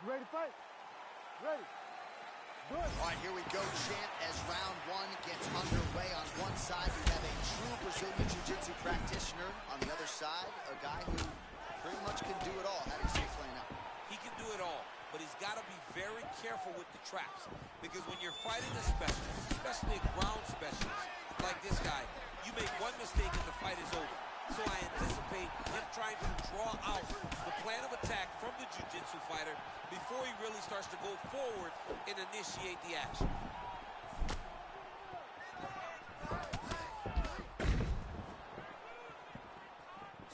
Ready to fight? Ready. Good. All right, here we go, champ, as round one gets underway. On one side, we have a true Brazilian Jiu-Jitsu practitioner. On the other side, a guy who pretty much can do it all. How do you see it playing out? He can do it all, but he's got to be very careful with the traps. Because when you're fighting a specialist, especially a ground specialist like this guy, you make one mistake and the fight is over. So I anticipate him trying to draw out the plan of attack from the jiu-jitsu fighter before he really starts to go forward and initiate the action.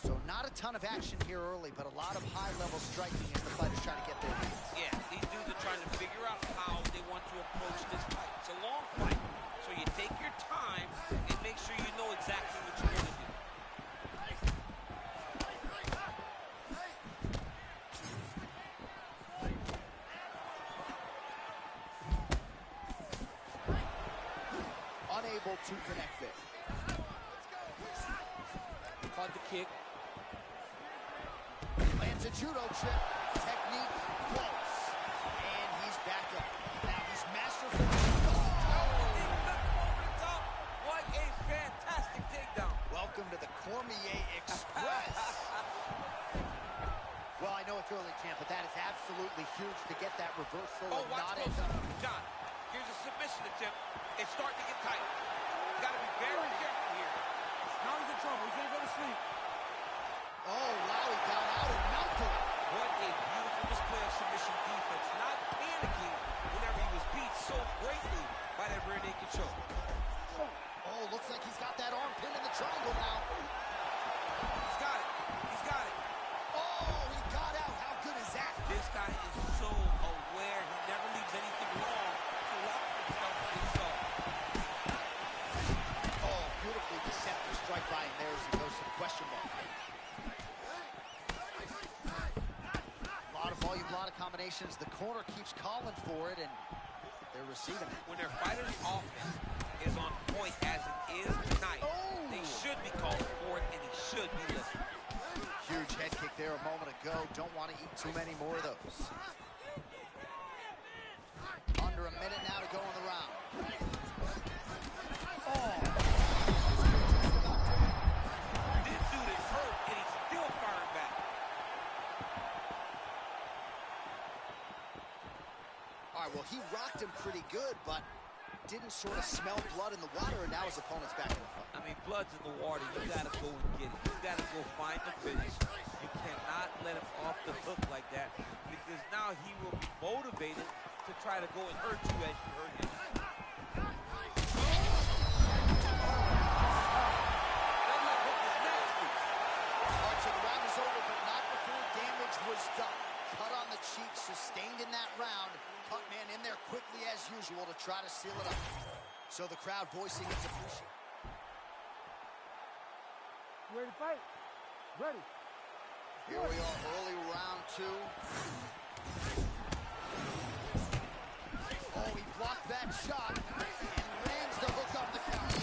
So not a ton of action here early, but a lot of high-level striking as the fighters try to get their leads. Yeah, these dudes are trying to figure out how they want to approach this fight. It's a long fight, so you take your time and make sure you know exactly what you're going to do. Unable to connect there. Caught the kick. Lands a judo trip. Technique close. And he's back up. Now he's masterful. He flipped him over the top. What a fantastic takedown. Welcome to the Cormier Express. Well, I know it's early, champ, but that is absolutely huge to get that reversal. Oh, and watch not close. end up. John, here's a submission attempt. It's starting to get tight. Got to be very careful here. Now he's in trouble. He's gonna go to sleep. Oh, wow, he got out and mounted it. What a beautiful display of submission defense. Not panicking whenever he was beat so greatly by that rear naked choke. Oh, looks like he's got that arm pinned in the triangle now. He's got it. He's got it. Oh, he got out. How good is that? This guy is so aware. He never leaves anything wrong to lock himself against all. Oh, beautifully deceptive strike by him there as he goes to the question mark. A lot of volume, a lot of combinations. The corner keeps calling for it, and they're receiving it. When their fighter's offense is on point as it is tonight, they should be calling for it, and he should be listening. Huge head kick there a moment ago. Don't want to eat too many more of those. Under a minute now to go in the round. Oh. This dude is hurt, and he's still firing back. All right, well, he rocked him pretty good, but didn't sort of smell blood in the water, and now his opponent's back in the fight. I mean, blood's in the water. You got to go and get it. You got to go find the finish. You cannot let him off the hook like that, because now he will be motivated to try to go and hurt you as you hurt him. All right, so the round is over, but not before damage was done. Cut on the cheek, sustained in that round. Cut man in there quickly as usual to try to seal it up. So the crowd voicing its appreciation. Ready to fight? Ready. Here we are, early round two. Oh, he blocked that shot and lands the hook on the counter.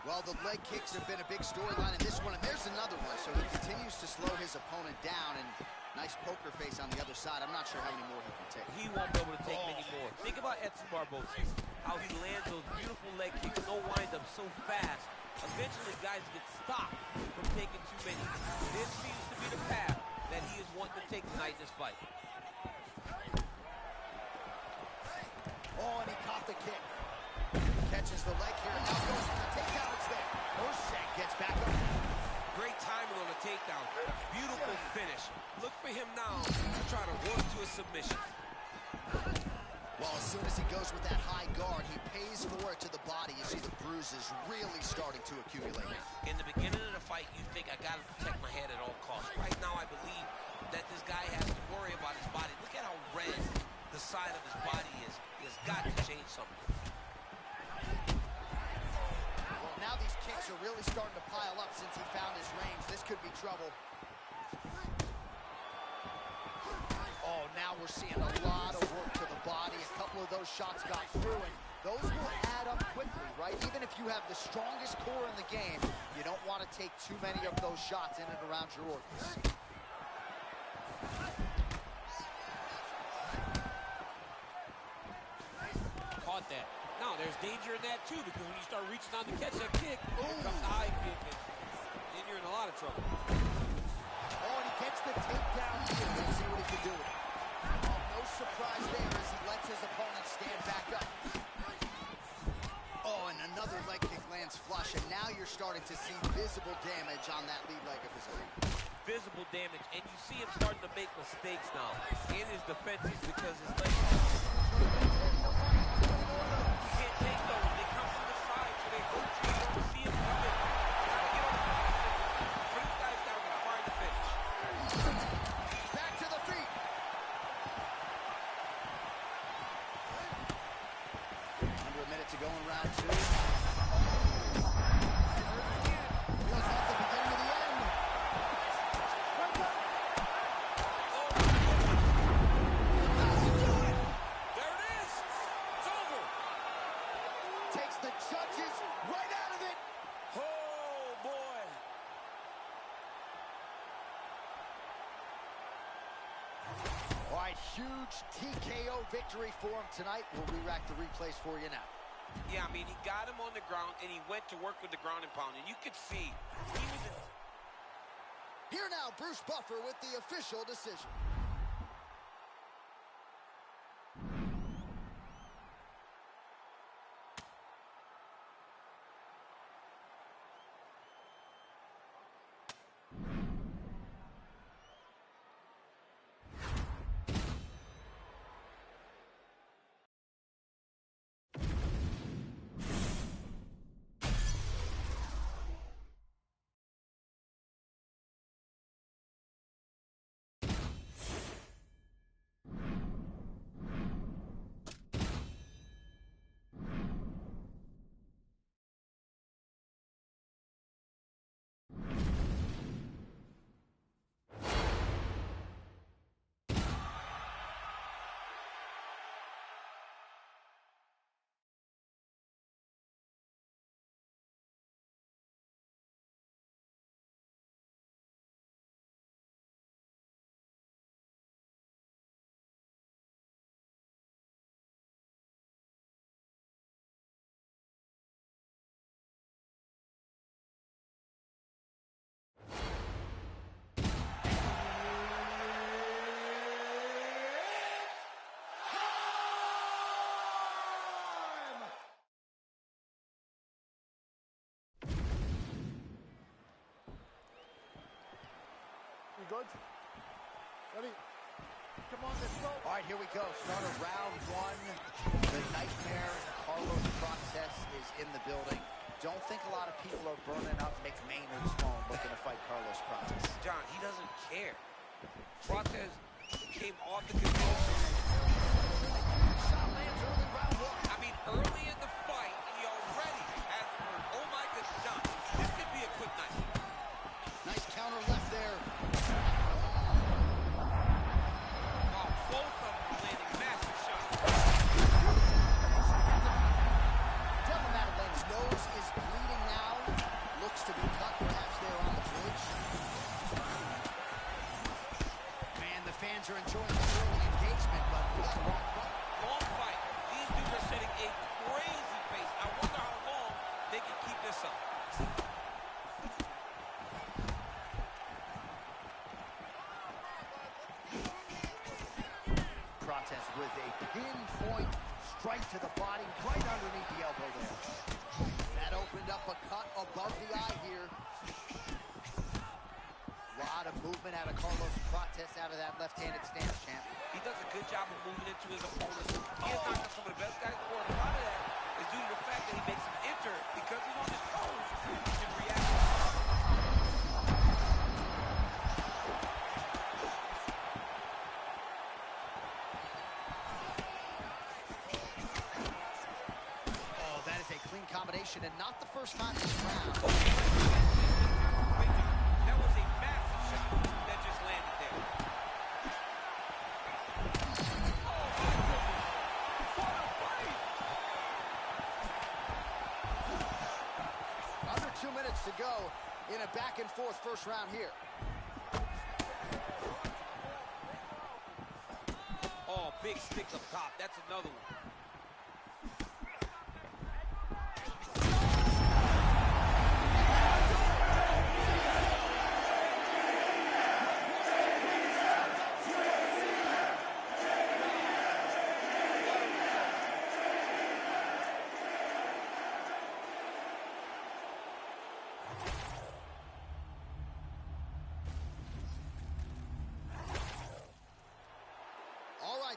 Well, the leg kicks have been a big storyline in this one, and there's another one. So he continues to slow his opponent down, and nice poker face on the other side. I'm not sure how many more he can take. He won't be able to take many more. Think about Edson Barboza, how he lands those beautiful leg kicks, no wind-up so fast. Eventually, guys get stopped from taking too many. This seems to be the path that he is wanting to take tonight in this fight. Oh, and he caught the kick. Catches the leg here, and now goes for the takedown. It's there. Oshank gets back up. Great timing on the takedown. Beautiful finish. Look for him now to try to work to a submission. Well, as soon as he goes with that high guard, he pays for it to the body. You see the bruises really starting to accumulate. In the beginning of the fight, you think, I got to protect my head at all costs. Right now, I believe that this guy has to worry about his body. Look at how red the side of his body is. He has got to change something. Well, now these kicks are really starting to pile up since he found his range. This could be trouble. Oh, now we're seeing a lot of work to the body. A couple of those shots got through, and those will add up quickly, right? Even if you have the strongest core in the game, you don't want to take too many of those shots in and around your orifice. Caught that. Now, there's danger in that, too, because when you start reaching on to catch that kick, here comes the high kick, and then you're in a lot of trouble. Oh, and he gets the takedown here. Let's see what he can do with it. Oh, no surprise there as he lets his opponent stand back up. Oh, and another leg kick lands flush, and now you're starting to see visible damage on that lead leg of his arm. Visible damage, and you see him starting to make mistakes now in his defenses because his legs. You can't take those. They come from the side, so they hurt you. You don't see him coming. You gotta get on the offense. Put his guys down and try to finish. Back to the feet. Under a minute to go in round two. Feels like the beginning of the end. There it is. It's over. Takes the judges right out of it. Oh, boy. All right, huge TKO victory for him tonight. We'll re-rack the replays for you now. Yeah, I mean, he got him on the ground, and he went to work with the ground and pound, and you could see he was in. Here now, Bruce Buffer with the official decision. You good? Ready? Come on, let's go. All right, here we go. Start of round one. The Nightmare, Carlos Prates, is in the building. Don't think a lot of people are burning up McMaynard's phone looking to fight Carlos Prates. John, he doesn't care. Prates came off the control. Shot lands early round one. I mean, early in the fight, he already has hurt. Oh, my goodness, John, this could be a quick night. Nice counter left there. Wow, both of them landing massive shots. Devil Madeline's nose is bleeding now. Looks to be cut perhaps there on the bridge. Man, the fans are enjoying the early engagement, but what a long fight. Long fight. These dudes are setting a crazy pace. I wonder how long they can keep this up. Prates with a pinpoint strike to the body, right underneath the elbow there. That opened up a cut above the eye here. Lot of movement out of Carlos Prates out of that left-handed stance, champ. He does a good job of moving into his opponents. He is not some of the best guys in the world. A lot of that is due to the fact that he makes him enter because he's on his toes. He can react. Oh, that is a clean combination, and not the first time this round. Wait, that was a massive shot that just landed there. Oh, my goodness. What a fight! Under 2 minutes to go. in a back-and-forth first round here. Oh, big stick up top. That's another one.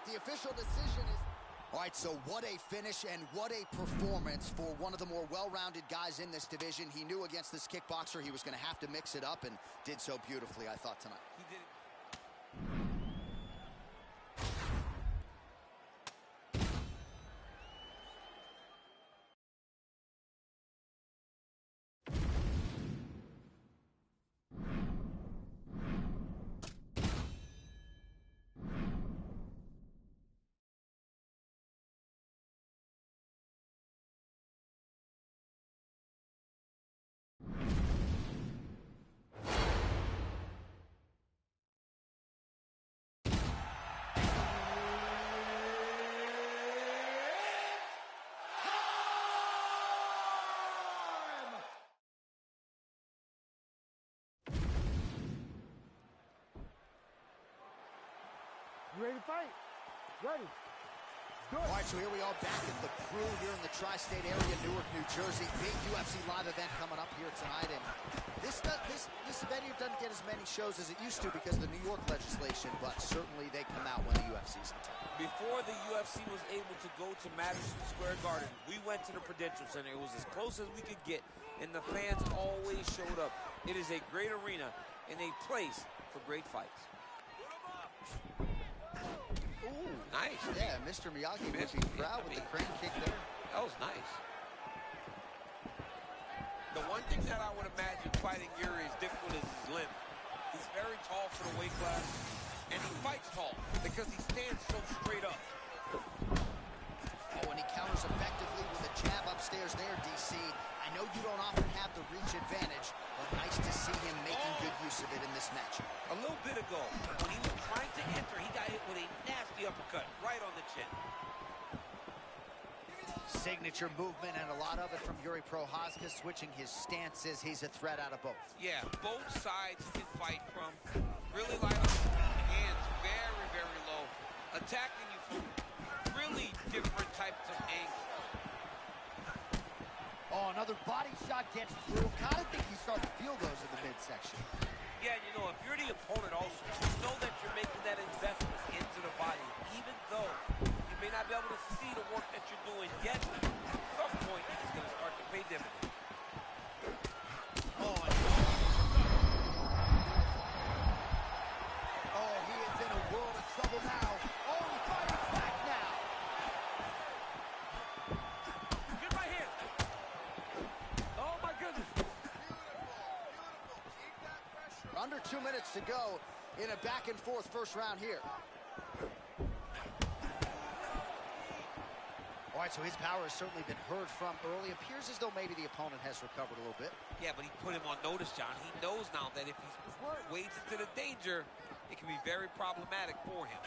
The official decision is... All right, so what a finish and what a performance for one of the more well-rounded guys in this division. He knew against this kickboxer he was going to have to mix it up and did so beautifully, I thought, tonight. He did it. You ready to fight? Ready. Good. All right, so here we are back at the Crew here in the tri-state area, Newark, New Jersey. Big UFC live event coming up here tonight. And this venue doesn't get as many shows as it used to because of the New York legislation, but certainly they come out when the UFC's in town. Before the UFC was able to go to Madison Square Garden, we went to the Prudential Center. It was as close as we could get, and the fans always showed up. It is a great arena and a place for great fights. Ooh, nice. Yeah, Mr. Miyagi would be proud with the crane kick there. That was nice. The one thing that I would imagine fighting Yuri is difficult is his length. He's very tall for the weight class, and he fights tall because he stands so straight up. Oh, and he counters effectively with a jab upstairs there, DC. I know you don't often have the reach advantage, but nice to see him making good use of it in this match. A little bit ago, when he was trying to enter, he got hit with a nasty uppercut right on the chin. Signature movement, and a lot of it from Yuri Prochazka, switching his stances. He's a threat out of both. Yeah, both sides can fight from really light on the hands, very, very low, attacking you from really different types of angles. Oh, another body shot gets through. Gotta think he's starting to feel those in the midsection. Yeah, you know, if you're the opponent also, you know that you're making that investment into the body, even though you may not be able to see the work that you're doing yet. At some point, it's going to start to pay dividends. Oh, he is in a world of trouble now. Oh, he's fighting back now. Get my hand. Oh, my goodness. Under 2 minutes to go in a back-and-forth first round here. All right, so his power has certainly been heard from early. Appears as though maybe the opponent has recovered a little bit. Yeah, but he put him on notice, John. He knows now that if he wades into the danger, it can be very problematic for him.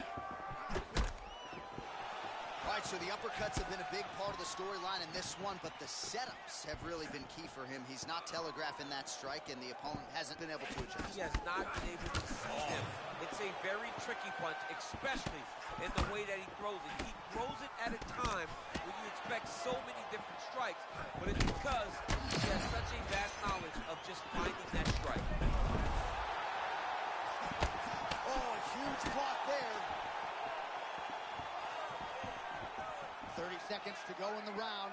All right, so the uppercuts have been a big part of the storyline in this one, but the setups have really been key for him. He's not telegraphing that strike, and the opponent hasn't been able to adjust. He has not been able to see him. It's a very tricky punch, especially in the way that he throws it. He throws it at a time when you expect so many different strikes, but it's because he has such a vast knowledge of just finding that strike. Oh, a huge block there. 30 seconds to go in the round.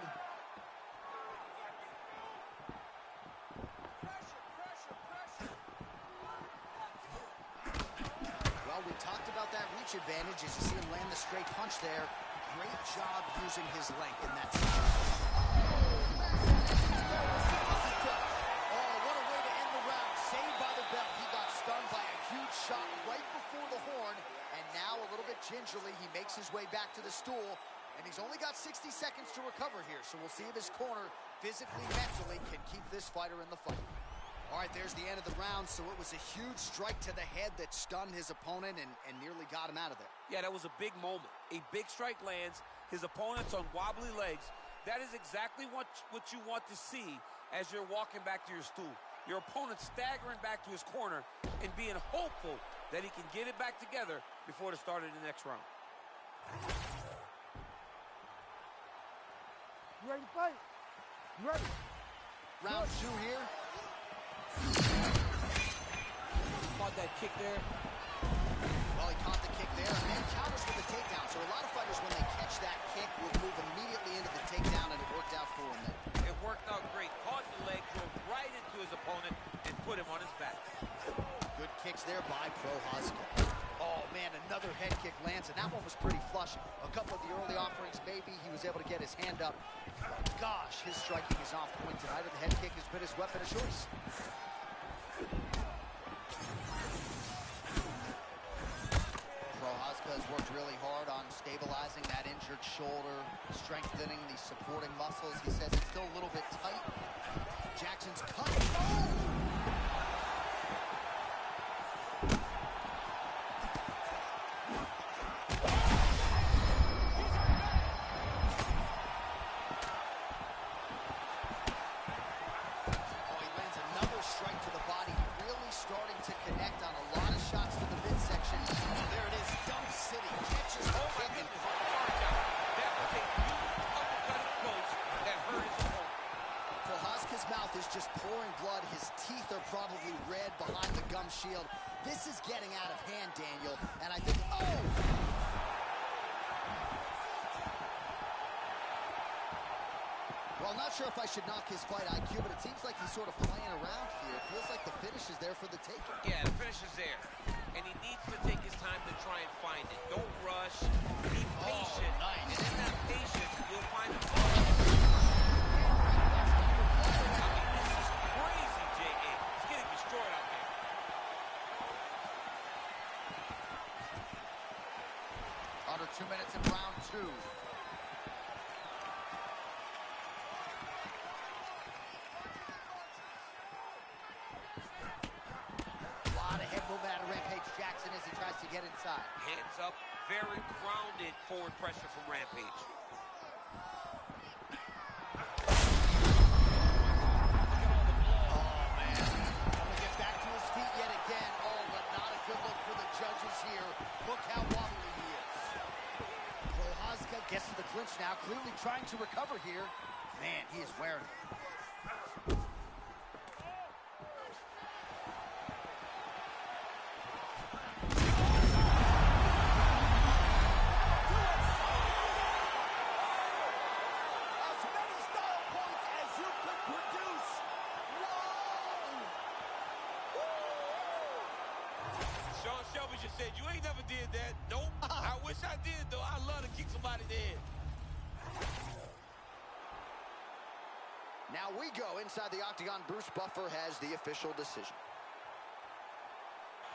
Well, we talked about that reach advantage as you see him land the straight punch there. Great job using his length in that situation. Oh, what a way to end the round. Saved by the bell. He got stunned by a huge shot right before the horn, and now a little bit gingerly, he makes his way back to the stool. And he's only got 60 seconds to recover here, so we'll see if his corner, physically, mentally, can keep this fighter in the fight. All right, there's the end of the round, so it was a huge strike to the head that stunned his opponent and nearly got him out of there. Yeah, that was a big moment. A big strike lands, his opponent's on wobbly legs. That is exactly what you want to see as you're walking back to your stool. Your opponent staggering back to his corner and being hopeful that he can get it back together before the start of the next round. You ready to fight? You ready? Round 2 here. Caught that kick there. Well, he caught the kick there and then counters with the takedown. So a lot of fighters, when they catch that kick, will move immediately into the takedown, and it worked out for him there. It worked out great. Caught the leg, drove right into his opponent, and put him on his back. Good kicks there by Prochazka. Oh, man, another head kick lands, and that one was pretty flush. A couple of the early offerings, maybe he was able to get his hand up. But gosh, his striking is on point tonight, and the head kick has been his weapon of choice. Prochazka has worked really hard on stabilizing that injured shoulder, strengthening the supporting muscles. He says it's still a little bit tight. Jackson's cut. Oh! Just pouring blood. His teeth are probably red behind the gum shield. This is getting out of hand, Daniel, and I think, oh! Well, I'm not sure if I should knock his fight IQ, but it seems like he's sort of playing around here. It feels like the finish is there for the taking. Yeah, the finish is there, and he needs to take his time to try and find it. Don't rush. Be patient. Oh, nice. And in that patience, you'll find it. Under 2 minutes in round 2. A lot of head movement out of Rampage Jackson as he tries to get inside. Hands up, very grounded forward pressure from Rampage. Gets to the clinch now, clearly trying to recover here. Man, he is wearing it. As many style points as you could produce. Whoa! Sean Shelby just said, you ain't never did that. Nope. I wish I did, though. I love to kick somebody in the head. Now we go inside the octagon. Bruce Buffer has the official decision.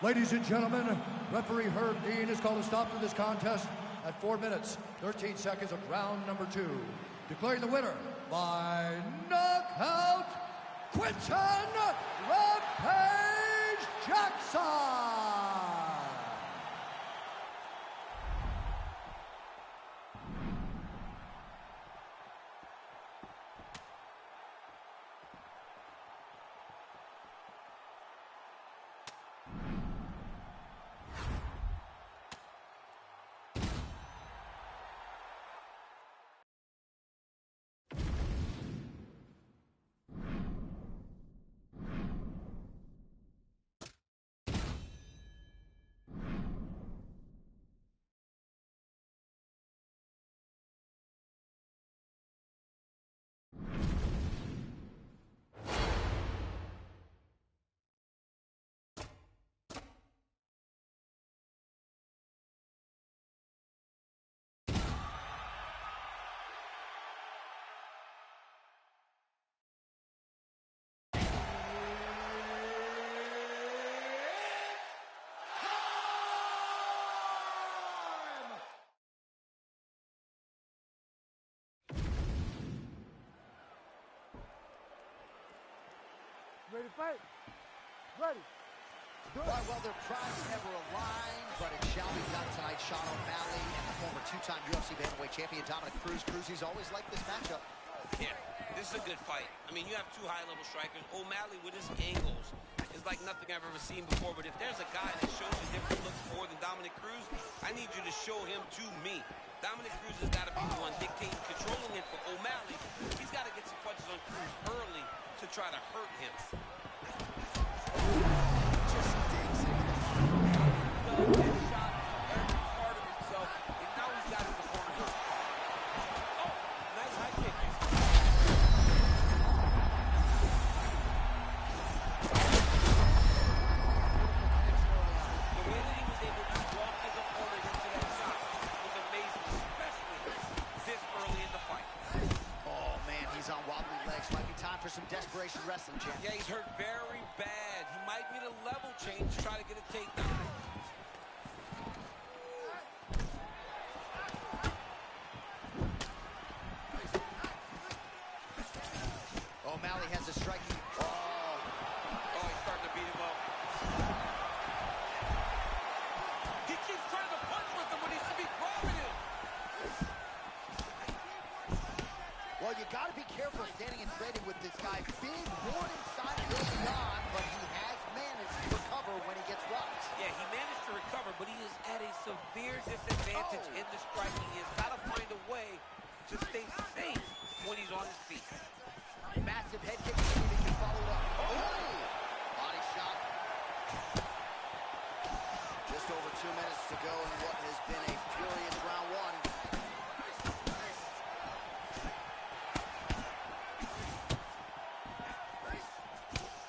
Ladies and gentlemen, referee Herb Dean has called a stop to this contest at 4 minutes, 13 seconds of round number 2. Declaring the winner by knockout, Quinton Rampage Jackson! Ready to fight? Ready. Good. Well, their prides never aligned, but it shall be done tonight. Sean O'Malley and the former two-time UFC bantamweight champion Dominick Cruz. Cruz, always liked this matchup. Yeah, this is a good fight. I mean, you have two high-level strikers. O'Malley with his angles is like nothing I've ever seen before. But if there's a guy that shows you different looks more than Dominick Cruz, I need you to show him to me. Dominick Cruz has got to be the one dictating, controlling it for O'Malley. He's got to get some punches on Cruz early to try to hurt him. Just digs into the His shot every part of himself, and now he's got his opponent hurt. Oh, nice high kick. The way that he was able to walk his opponent into that shot was amazing, especially this early in the fight. Oh, man, he's on wobbly legs. Might be time for some desperation wrestling, champ. Yeah, he's hurt very bad. He might need a level change to try to get a takedown. O'Malley has a striking. Oh, He's starting to beat him up. He keeps trying to punch with him when he should be grabbing him. well, you got to be careful standing and trading with this guy. Big warning sign early on, but he has managed to recover when he gets rocked. Yeah, he managed to recover, but he is at a severe disadvantage in the striking. He has got to find a way to stay safe when he's on his feet. Massive head kick, he can follow up. Oh! Body shot. Just over 2 minutes to go in what has been a furious round one.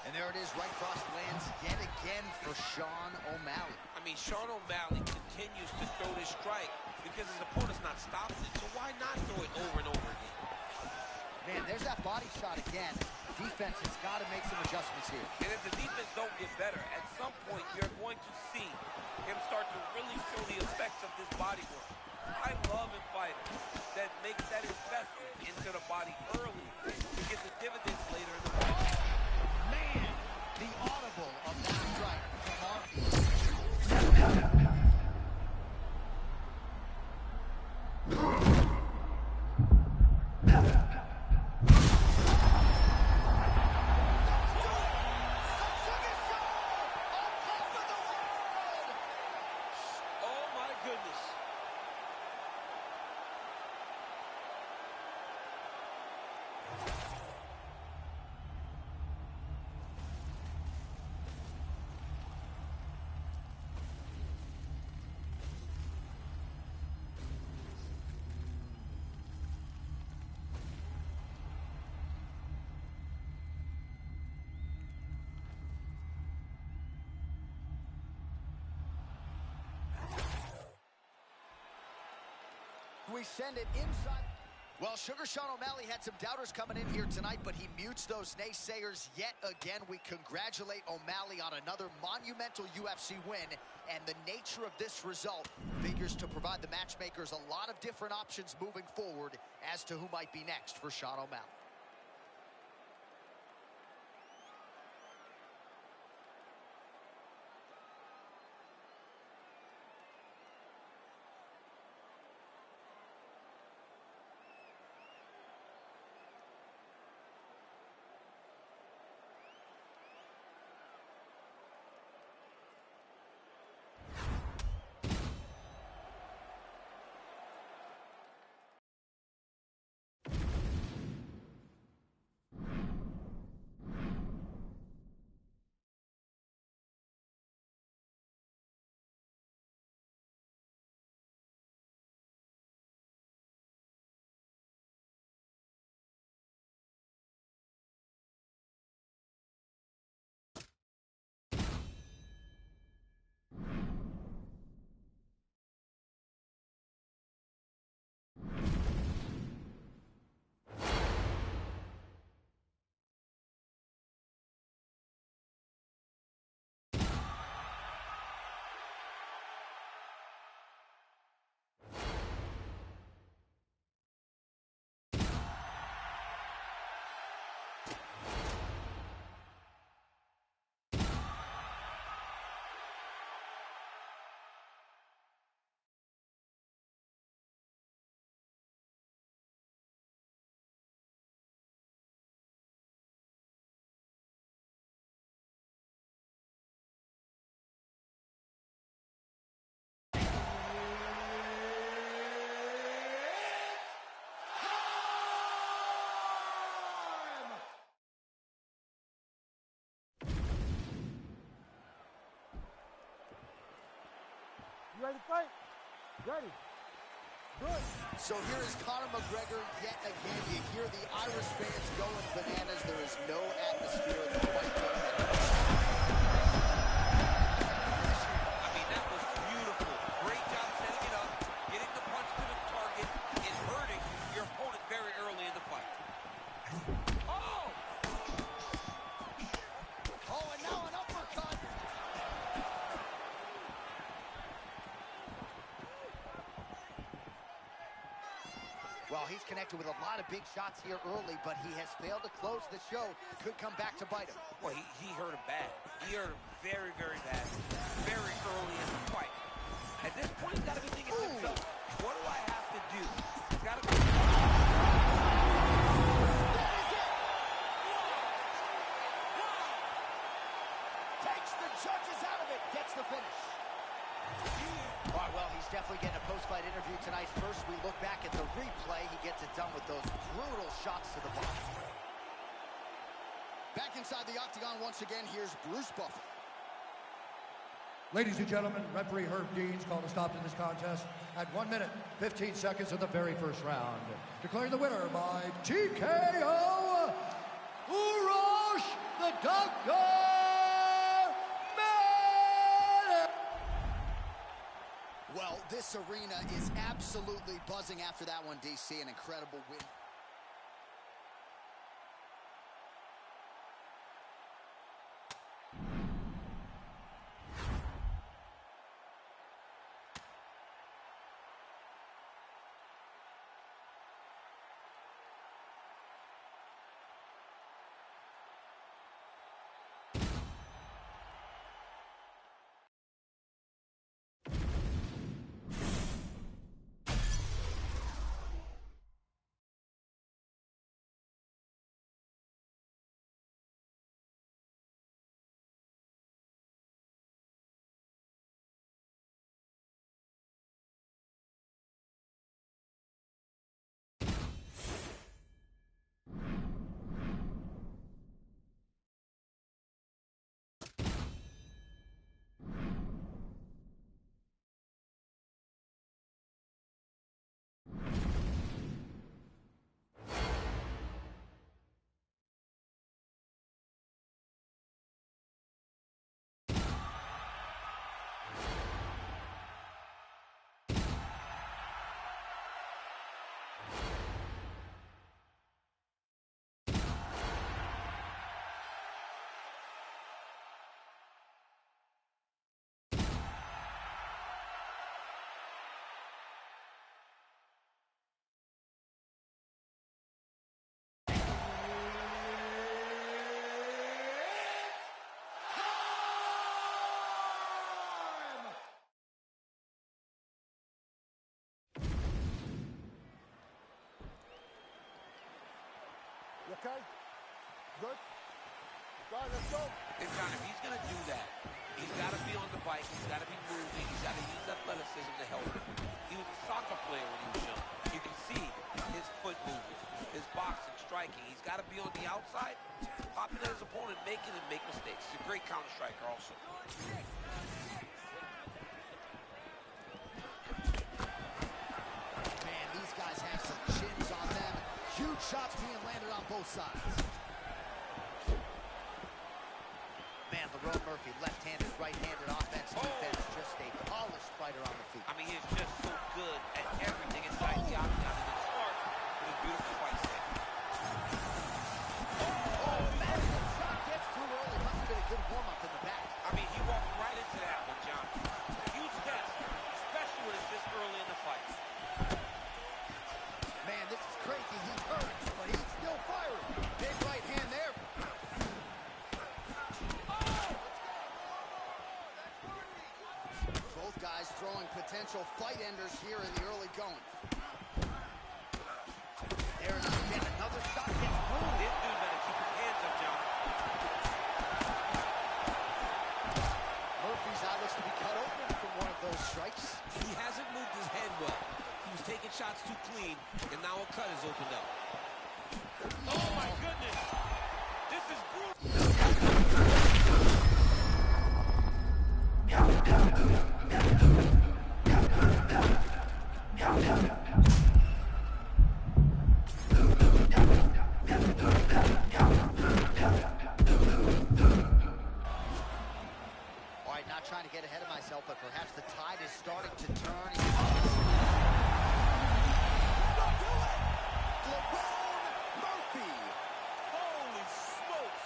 And there it is, right cross lands yet again for Sean O'Malley. I mean, Sean O'Malley continues to throw this strike because his opponent's not stopping it. So why not throw it over and over again? Man, there's that body shot again. Defense has got to make some adjustments here. And if the defense don't get better, at some point you're going to see him start to really show the effects of this body work. I love in fighters that make that investment into the body early to get the dividends later in the fight. Man, the audible of that strike from Martin. Oh my goodness. We send it inside. Well, Sugar Sean O'Malley had some doubters coming in here tonight, but he mutes those naysayers yet again. We congratulate O'Malley on another monumental UFC win, and the nature of this result figures to provide the matchmakers a lot of different options moving forward as to who might be next for Sean O'Malley. ready to fight? Ready. Good. So here is Conor McGregor yet again. You hear the Irish fans going bananas. There is no atmosphere in the fight game. I mean, that was beautiful. Great job setting it up, getting the punch to the target, and hurting your opponent very early in the fight. Oh! Oh, and now an uppercut. Well, he's connected with a lot of big shots here early, but he has failed to close the show. Could come back to bite him. Well, he hurt him bad. He hurt him very, very bad, very early in the fight. At this point, he's got to be thinking to himself, what do I have to do? He's got to be... That is it! Takes the judges out of it, gets the finish. All right, well, he's definitely getting a post-fight interview tonight. First, we look back at the replay. He gets it done with those brutal shots to the body. Back inside the octagon once again, here's Bruce Buffer. Ladies and gentlemen, referee Herb Dean's called a stop to this contest at 1 minute, 15 seconds of the very first round. Declaring the winner by TKO, Urosh the Doctor Mendes. Well, this arena is absolutely buzzing after that one, DC. An incredible win. You okay? Good? All right, let's go. And John, if he's going to do that, he's got to be on the bike, he's got to be moving, he's got to use athleticism to help him. He was a soccer player when he was young. You can see his foot movement, his boxing, striking. He's got to be on the outside, popping at his opponent, making him make mistakes. He's a great counter striker also. Man, these guys have some chins on them. Huge shots being landed on both sides. Man, Lerone Murphy, left-handed, right-handed offense, defense, just a polished fighter on the feet. I mean, he's just so good at everything inside the octagon. And it's smart with a beautiful fight stand. Oh, man, the shot gets through early. Must have been a good warm-up in the back. I mean, he walked right into that one, John. A huge test, especially when it's this early in the fight. Man, this is crazy. He's hurt, but he's still firing. Big right hand there. Both guys throwing potential fight enders here in the early going. There it is again. Another shot gets through. This dude better keep his hands up, John. Murphy's eye looks to be cut open from one of those strikes. He hasn't moved his head well. He was taking shots too clean, and now a cut has opened up. Oh, my goodness. This is brutal. right, not trying to get ahead of myself, but perhaps the tide is starting to turn. Lerone Murphy. Holy smokes!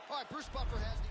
All right, Bruce Buffer has the...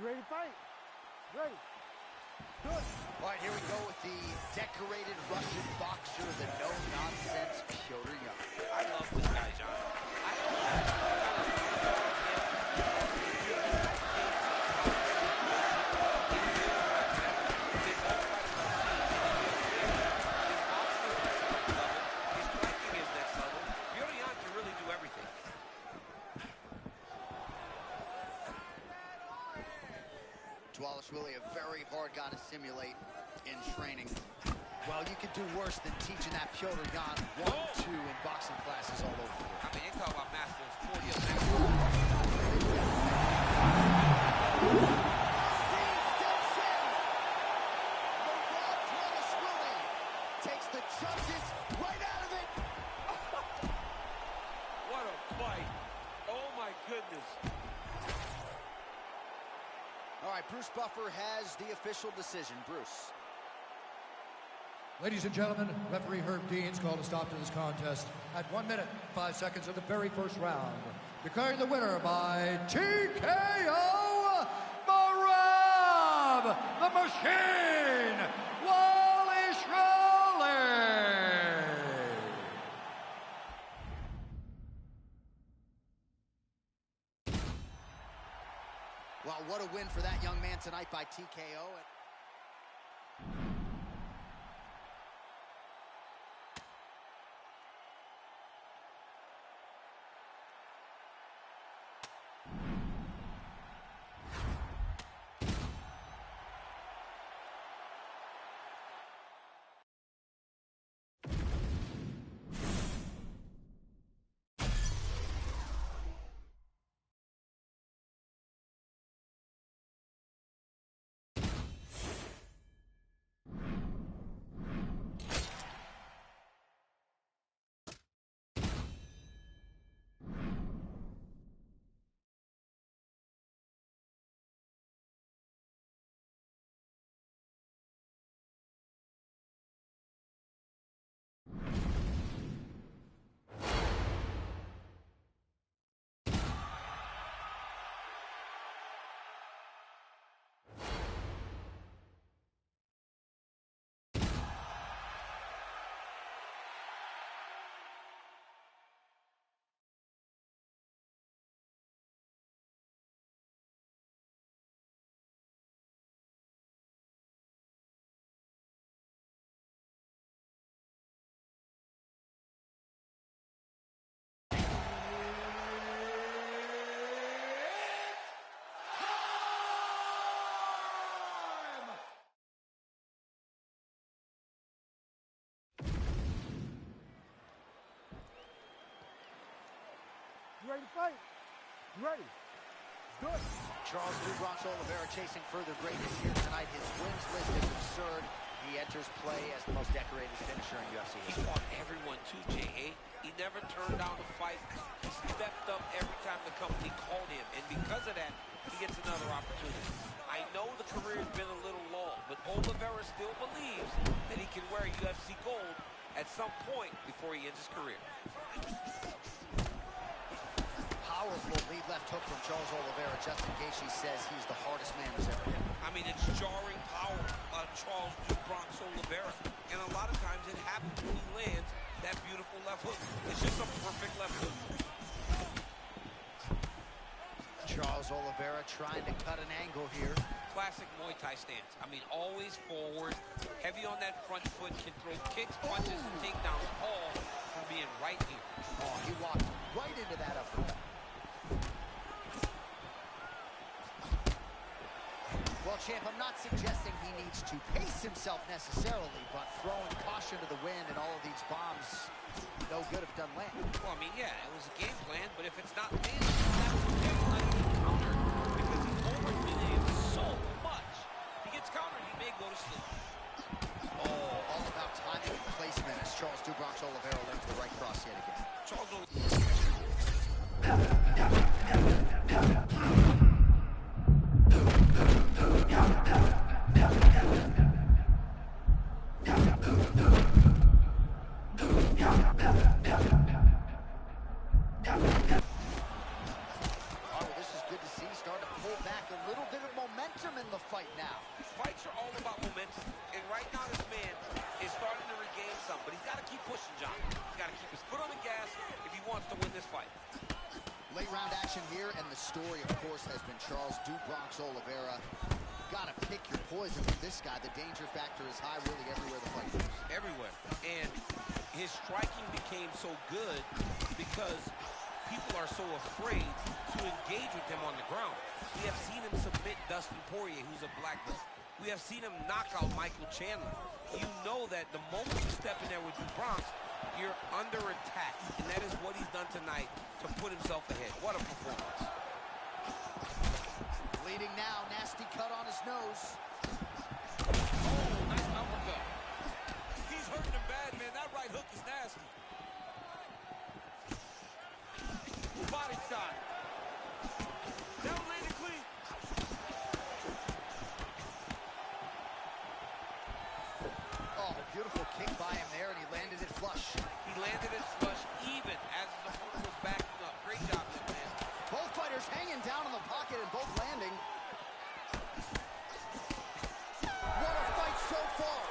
You ready to fight? Ready. Good. All right, here we go with the decorated Russian boxer, the no-nonsense Petr Yan. I love this guy, John. I Really a very hard guy to simulate in training. Well, you could do worse than teaching that Petr Yan 1-2 in boxing classes all over the world. mean, they talk about masters 40 of masters. Takes the charges right out of it. What a fight. Oh, my goodness. All right, Bruce Buffer has the official decision. Bruce. Ladies and gentlemen, referee Herb Dean's called a stop to this contest at 1 minute, 5 seconds of the very first round. Declaring the winner by TKO, Merab the Machine, Wally Shirley. Well, what a win for that young man tonight by TKO. ready to fight? You ready? Good. Charles "Do Bronx" Oliveira chasing further greatness here tonight. His wins list is absurd. He enters play as the most decorated finisher in UFC He history. fought everyone too, J.A. He never turned down a fight. He stepped up every time the company called him, and because of that, he gets another opportunity. I know the career has been a little long, but Oliveira still believes that he can wear UFC gold at some point before he ends his career. Powerful lead left hook from Charles Oliveira. Justin Gaethje says he's the hardest man who's ever hit. I mean, it's jarring power on Charles "Do Bronx" Oliveira, and a lot of times it happens when he lands that beautiful left hook. It's just a perfect left hook. Charles Oliveira trying to cut an angle here. Classic Muay Thai stance. I mean, always forward, heavy on that front foot, can throw kicks, punches, and takedowns, all from being right here. Oh, he walked right into that uppercut. Well, champ, I'm not suggesting he needs to pace himself necessarily, but throwing caution to the wind and all of these bombs, no good if done land. Well, I mean, yeah, it was a game plan, but if it's not landed, that was definitely countered because he's overdoing so much. He gets countered, he may go to sleep. Oh, all about timing and placement as Charles "Do Bronx" Oliveira lands the right cross yet again. Charles Fights are all about momentum, and right now this man is starting to regain some, but he's got to keep pushing, John. He's got to keep his foot on the gas if he wants to win this fight. Late round action here, and the story, of course, has been Charles "Do Bronx" Oliveira. Got to pick your poison with this guy. The danger factor is high really everywhere the fight goes. Everywhere. And his striking became so good because people are so afraid to engage with him on the ground. We have seen him submit Dustin Poirier, who's a black belt. We have seen him knock out Michael Chandler. You know that the moment you step in there with "Do Bronx", you're under attack. And that is what he's done tonight to put himself ahead. What a performance. Bleeding now, nasty cut on his nose. Oh, nice uppercut. He's hurting him bad, man. That right hook is nasty. Body shot. That was landed clean. Oh, beautiful kick by him there, and he landed it flush. He landed it flush even as his opponent was backing up. Great job, that man. Both fighters hanging down in the pocket and both landing. What a fight so far.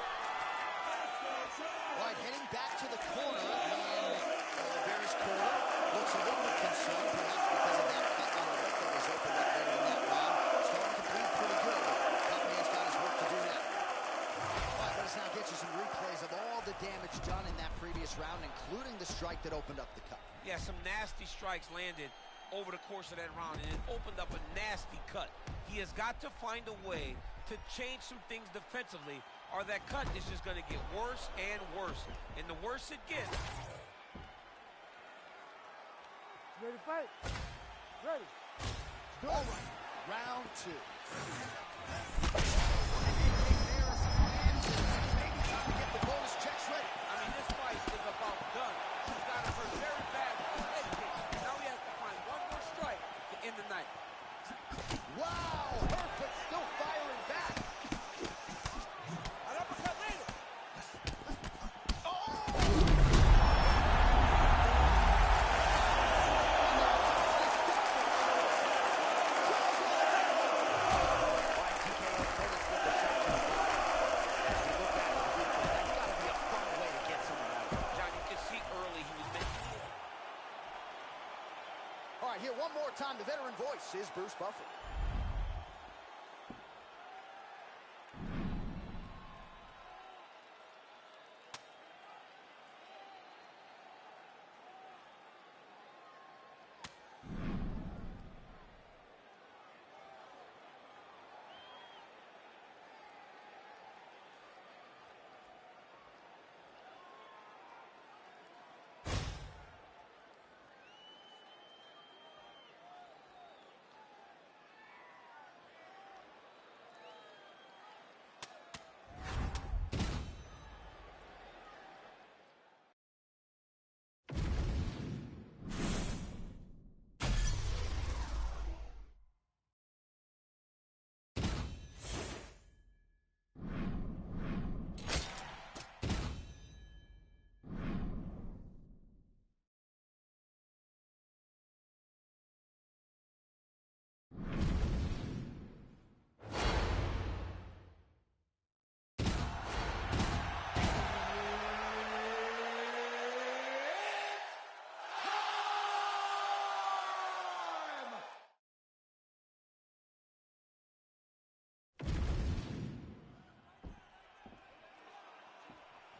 All right, heading back to the corner, and Oliveira's corner looks a little bit concerned, perhaps because of that cut on the lip that was opened up later in that round. Starting to bleed pretty good. Tough man's got his work to do now. All right, let us now get you some replays of all the damage done in that previous round, including the strike that opened up the cut. Yeah, some nasty strikes landed over the course of that round, and it opened up a nasty cut. He has got to find a way to change some things defensively, or that cut is just going to get worse and worse. And the worse it gets... Ready to fight? Ready. All right, round two. Maybe time to get the bonus checks ready. I mean, this fight is about done. He's got to hurt very bad with his head kick. Now he has to find one more strike to end the night. Wow, hurt but still firing back. An uppercut later. John, you can see early he was making it. All right, here one more time. The veteran voice is Bruce Buffer.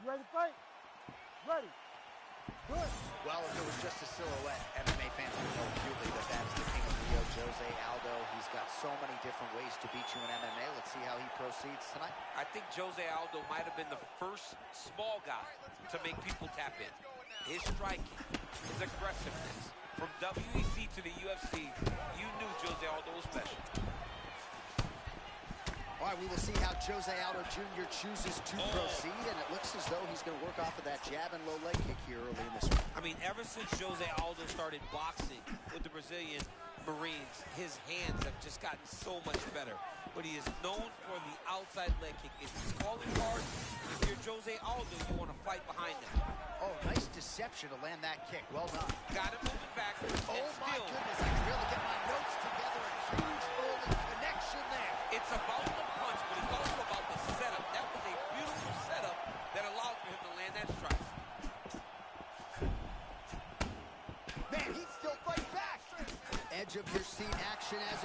ready to fight? Ready. Good. Well, if it was just a silhouette, MMA fans would know acutely that that is the king of Rio, Jose Aldo. He's got so many different ways to beat you in MMA. Let's see how he proceeds tonight. I think Jose Aldo might have been the first small guy to make people tap in. His striking, his aggressiveness. From WEC to the UFC, you knew Jose Aldo was special. All right, we will see how Jose Aldo Jr. chooses to proceed, and it looks as though he's going to work off of that jab and low leg kick here early in this one. I mean, ever since Jose Aldo started boxing with the Brazilian Marines, his hands have just gotten so much better. But he is known for the outside leg kick. If he's calling hard, if you're Jose Aldo, you want to fight behind him. Oh, nice deception to land that kick. Well done. Got him moving back. Oh, my goodness. I can really get my notes together. A huge early connection there. It's about the punch, but it's also about the setup. That was a beautiful setup that allowed for him to land that strike. Man, he still fights back. Edge of your seat action as